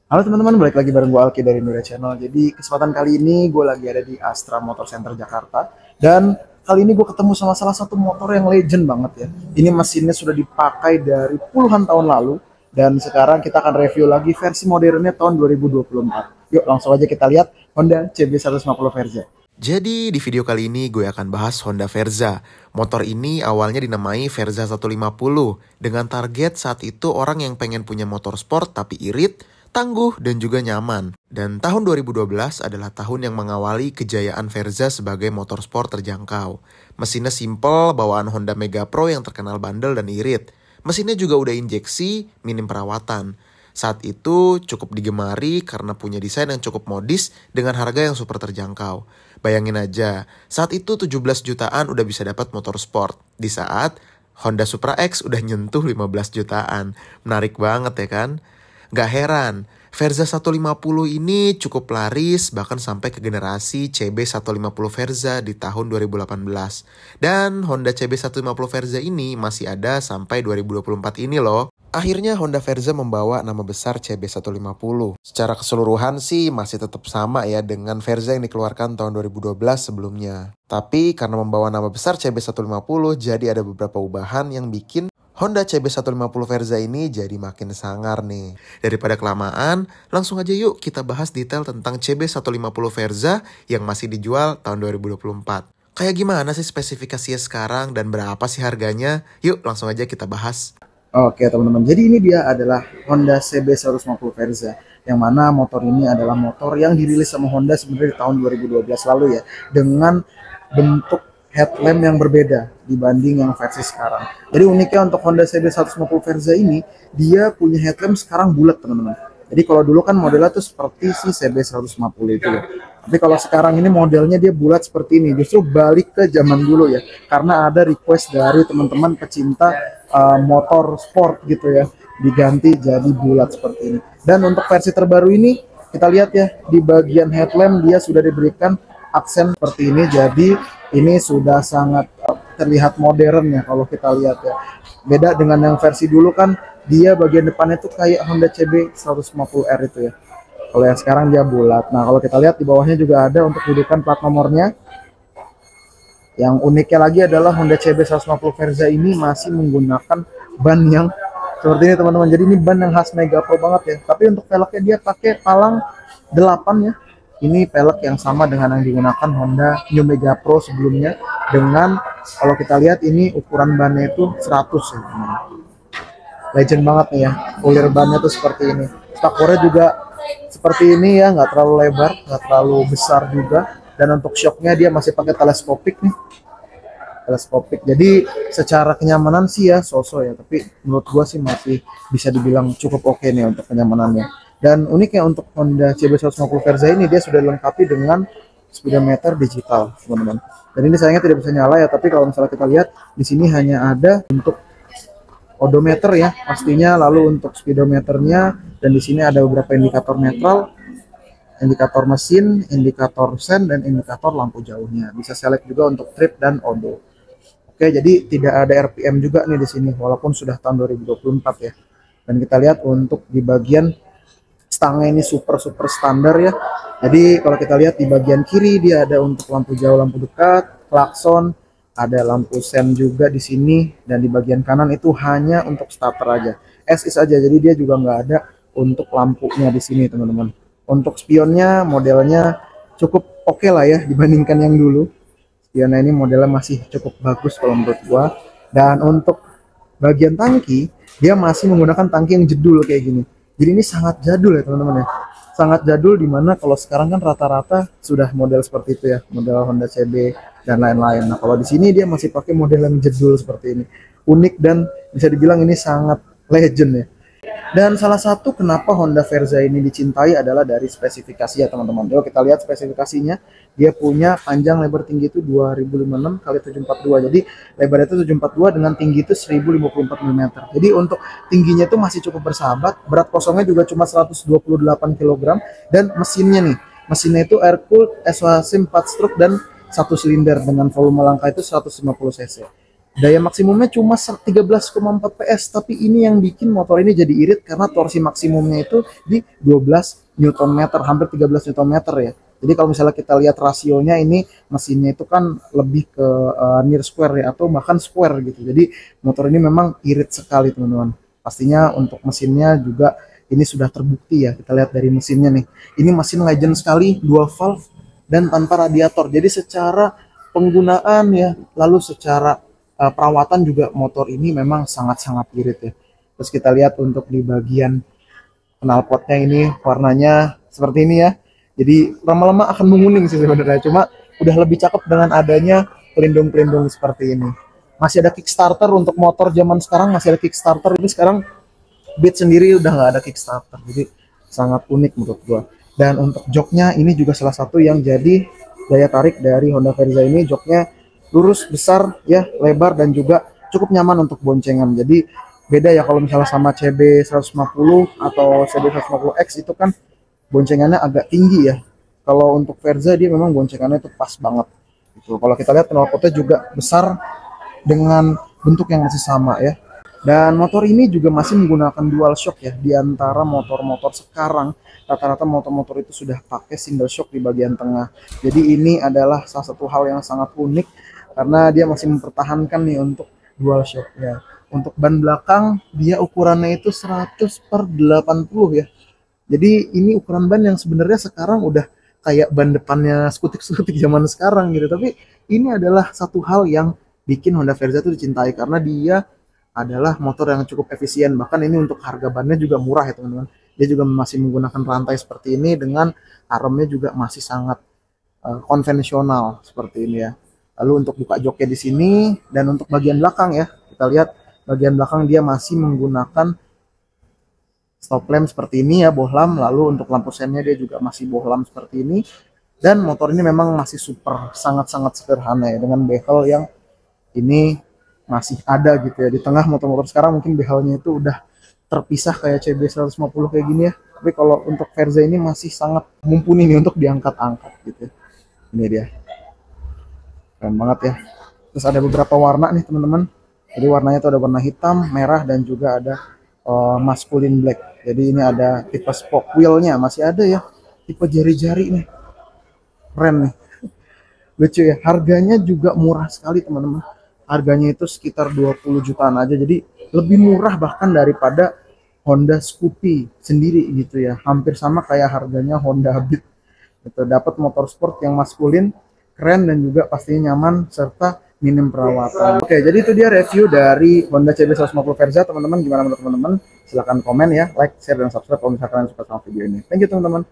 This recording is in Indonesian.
Halo teman-teman, balik lagi bareng gue Alki dari Nuria Channel. Jadi kesempatan kali ini gue lagi ada di Astra Motor Center Jakarta. Dan kali ini gue ketemu sama salah satu motor yang legend banget ya. Ini mesinnya sudah dipakai dari puluhan tahun lalu. Dan sekarang kita akan review lagi versi modernnya tahun 2024. Yuk langsung aja kita lihat Honda CB150 Verza. Jadi di video kali ini gue akan bahas Honda Verza. Motor ini awalnya dinamai Verza 150 dengan target saat itu orang yang pengen punya motor sport tapi irit, tangguh, dan juga nyaman. Dan tahun 2012 adalah tahun yang mengawali kejayaan Verza sebagai motor sport terjangkau. Mesinnya simple, bawaan Honda Mega Pro yang terkenal bandel dan irit. Mesinnya juga udah injeksi, minim perawatan. Saat itu cukup digemari karena punya desain yang cukup modis dengan harga yang super terjangkau. Bayangin aja, saat itu 17 jutaan udah bisa dapat motor sport. Di saat Honda Supra X udah nyentuh 15 jutaan. Menarik banget ya kan? Gak heran, Verza 150 ini cukup laris bahkan sampai ke generasi CB150 Verza di tahun 2018. Dan Honda CB150 Verza ini masih ada sampai 2024 ini loh. Akhirnya Honda Verza membawa nama besar CB150. Secara keseluruhan sih masih tetap sama ya dengan Verza yang dikeluarkan tahun 2012 sebelumnya. Tapi karena membawa nama besar CB150 jadi ada beberapa ubahan yang bikin Honda CB150 Verza ini jadi makin sangar nih. Daripada kelamaan, langsung aja yuk kita bahas detail tentang CB150 Verza yang masih dijual tahun 2024. Kayak gimana sih spesifikasinya sekarang dan berapa sih harganya? Yuk langsung aja kita bahas. Oke teman-teman, jadi ini dia adalah Honda CB150 Verza, yang mana motor ini adalah motor yang dirilis sama Honda sebenarnya di tahun 2012 lalu ya, dengan bentuk headlamp yang berbeda dibanding yang versi sekarang. Jadi uniknya untuk Honda CB150 Verza ini, dia punya headlamp sekarang bulat teman-teman. Jadi kalau dulu kan modelnya tuh seperti si CB150 itu ya. Tapi kalau sekarang ini modelnya dia bulat seperti ini. Justru balik ke zaman dulu ya. Karena ada request dari teman-teman pecinta motor sport gitu ya. Diganti jadi bulat seperti ini. Dan untuk versi terbaru ini kita lihat ya, di bagian headlamp dia sudah diberikan aksen seperti ini. Jadi ini sudah sangat terlihat modern ya kalau kita lihat ya. Beda dengan yang versi dulu kan dia bagian depannya tuh kayak Honda CB 150R itu ya. Kalau yang sekarang dia bulat. Nah, kalau kita lihat di bawahnya juga ada untuk dudukan plat nomornya. Yang uniknya lagi adalah Honda CB 150 Verza ini masih menggunakan ban yang seperti ini teman-teman. Jadi ini ban yang khas Mega Pro banget ya. Tapi untuk velgnya dia pakai palang 8 ya. Ini pelek yang sama dengan yang digunakan Honda New Mega Pro sebelumnya. Dengan kalau kita lihat ini ukuran bannya itu 100 ya teman-teman. Legend banget nih ya, kulir bannya tuh seperti ini. Stakornya juga seperti ini ya, nggak terlalu lebar, nggak terlalu besar juga. Dan untuk shocknya dia masih pakai teleskopik nih, teleskopik. Jadi secara kenyamanan sih ya so-so ya, tapi menurut gua sih masih bisa dibilang cukup oke nih untuk kenyamanannya. Dan uniknya untuk Honda CB150 Verza ini dia sudah dilengkapi dengan speedometer digital teman-teman. Dan ini sayangnya tidak bisa nyala ya, tapi kalau misalnya kita lihat di sini hanya ada untuk odometer ya pastinya, lalu untuk speedometernya, dan di sini ada beberapa indikator netral, indikator mesin, indikator sen, dan indikator lampu jauhnya. Bisa select juga untuk trip dan odo. Oke, jadi tidak ada RPM juga nih di sini walaupun sudah tahun 2024 ya. Dan kita lihat untuk di bagian stangnya ini super standar ya. Jadi kalau kita lihat di bagian kiri dia ada untuk lampu jauh, lampu dekat, klakson, ada lampu sen juga di sini, dan di bagian kanan itu hanya untuk starter aja, SIS aja. Jadi dia juga nggak ada untuk lampunya di sini teman-teman. Untuk spionnya modelnya cukup oke lah ya dibandingkan yang dulu. Spionnya ini modelnya masih cukup bagus kalau menurut gua. Dan untuk bagian tangki dia masih menggunakan tangki yang jadul kayak gini. Jadi ini sangat jadul ya teman-teman ya. Sangat jadul, dimana kalau sekarang kan rata-rata sudah model seperti itu ya, model Honda CB dan lain-lain. Nah kalau di sini dia masih pakai model yang jadul seperti ini, unik dan bisa dibilang ini sangat legend ya. Dan salah satu kenapa Honda Verza ini dicintai adalah dari spesifikasi ya teman-teman. Yuk kita lihat spesifikasinya. Dia punya panjang lebar tinggi itu 2056 kali 742. Jadi lebarnya itu 742 dengan tinggi itu 1054 mm. Jadi untuk tingginya itu masih cukup bersahabat. Berat kosongnya juga cuma 128 kg. Dan mesinnya nih, mesinnya itu air cooled SOHC 4 stroke dan 1 silinder dengan volume langkah itu 150 cc. Daya maksimumnya cuma 13,4 PS, tapi ini yang bikin motor ini jadi irit karena torsi maksimumnya itu di 12 Newton meter, hampir 13 Newton meter ya. Jadi kalau misalnya kita lihat rasionya ini mesinnya itu kan lebih ke near square ya, atau bahkan square gitu. Jadi motor ini memang irit sekali teman-teman. Pastinya untuk mesinnya juga ini sudah terbukti ya. Kita lihat dari mesinnya nih. Ini mesin legend sekali, dual valve dan tanpa radiator. Jadi secara penggunaan ya, lalu secara perawatan juga motor ini memang sangat-sangat irit ya. Terus kita lihat untuk di bagian knalpotnya ini warnanya seperti ini ya. Jadi lama-lama akan menguning sih sebenarnya. Cuma udah lebih cakep dengan adanya pelindung-pelindung seperti ini. Masih ada Kickstarter untuk motor zaman sekarang, masih ada Kickstarter. Ini sekarang Beat sendiri udah nggak ada Kickstarter. Jadi sangat unik menurut gua. Dan untuk joknya ini juga salah satu yang jadi daya tarik dari Honda Verza ini. Joknya lurus, besar, ya, lebar dan juga cukup nyaman untuk boncengan. Jadi beda ya kalau misalnya sama CB 150 atau CB 150X itu kan boncengannya agak tinggi ya. Kalau untuk Verza dia memang boncengannya itu pas banget. Gitu. Kalau kita lihat knalpotnya juga besar dengan bentuk yang masih sama ya. Dan motor ini juga masih menggunakan dual shock ya. Di antara motor-motor sekarang rata-rata motor-motor itu sudah pakai single shock di bagian tengah. Jadi ini adalah salah satu hal yang sangat unik karena dia masih mempertahankan nih untuk dual shock ya. Untuk ban belakang dia ukurannya itu 100/80 ya. Jadi ini ukuran ban yang sebenarnya sekarang udah kayak ban depannya skutik-skutik zaman sekarang gitu. Tapi ini adalah satu hal yang bikin Honda Verza itu dicintai karena dia adalah motor yang cukup efisien. Bahkan ini untuk harga bannya juga murah ya teman-teman. Dia juga masih menggunakan rantai seperti ini dengan armnya juga masih sangat konvensional seperti ini ya. Lalu untuk buka joknya di sini dan untuk bagian belakang ya, kita lihat bagian belakang dia masih menggunakan stop lamp seperti ini ya, bohlam. Lalu untuk lampu sennya dia juga masih bohlam seperti ini. Dan motor ini memang masih super, sangat-sangat sederhana ya, dengan bezel yang ini masih ada gitu ya. Di tengah motor-motor sekarang mungkin bezelnya itu udah terpisah kayak CB 150 kayak gini ya. Tapi kalau untuk Verza ini masih sangat mumpuni nih untuk diangkat-angkat gitu ya. Ini dia. Keren banget ya. Terus ada beberapa warna nih teman-teman. Jadi warnanya itu ada warna hitam, merah dan juga ada masculine black. Jadi ini ada tipe spoke wheelnya masih ada ya. Tipe jari-jari nih. Keren nih. Lucu ya. Harganya juga murah sekali teman-teman. Harganya itu sekitar 20 jutaan aja. Jadi lebih murah bahkan daripada Honda Scoopy sendiri gitu ya. Hampir sama kayak harganya Honda Beat. Gitu. Dapat motor sport yang maskulin, keren dan juga pastinya nyaman serta minim perawatan. Oke, jadi itu dia review dari Honda CB 150 Verza. Teman-teman gimana menurut teman-teman? Silahkan komen ya, like, share dan subscribe kalau misalkan kalian suka sama video ini. Thank you teman-teman.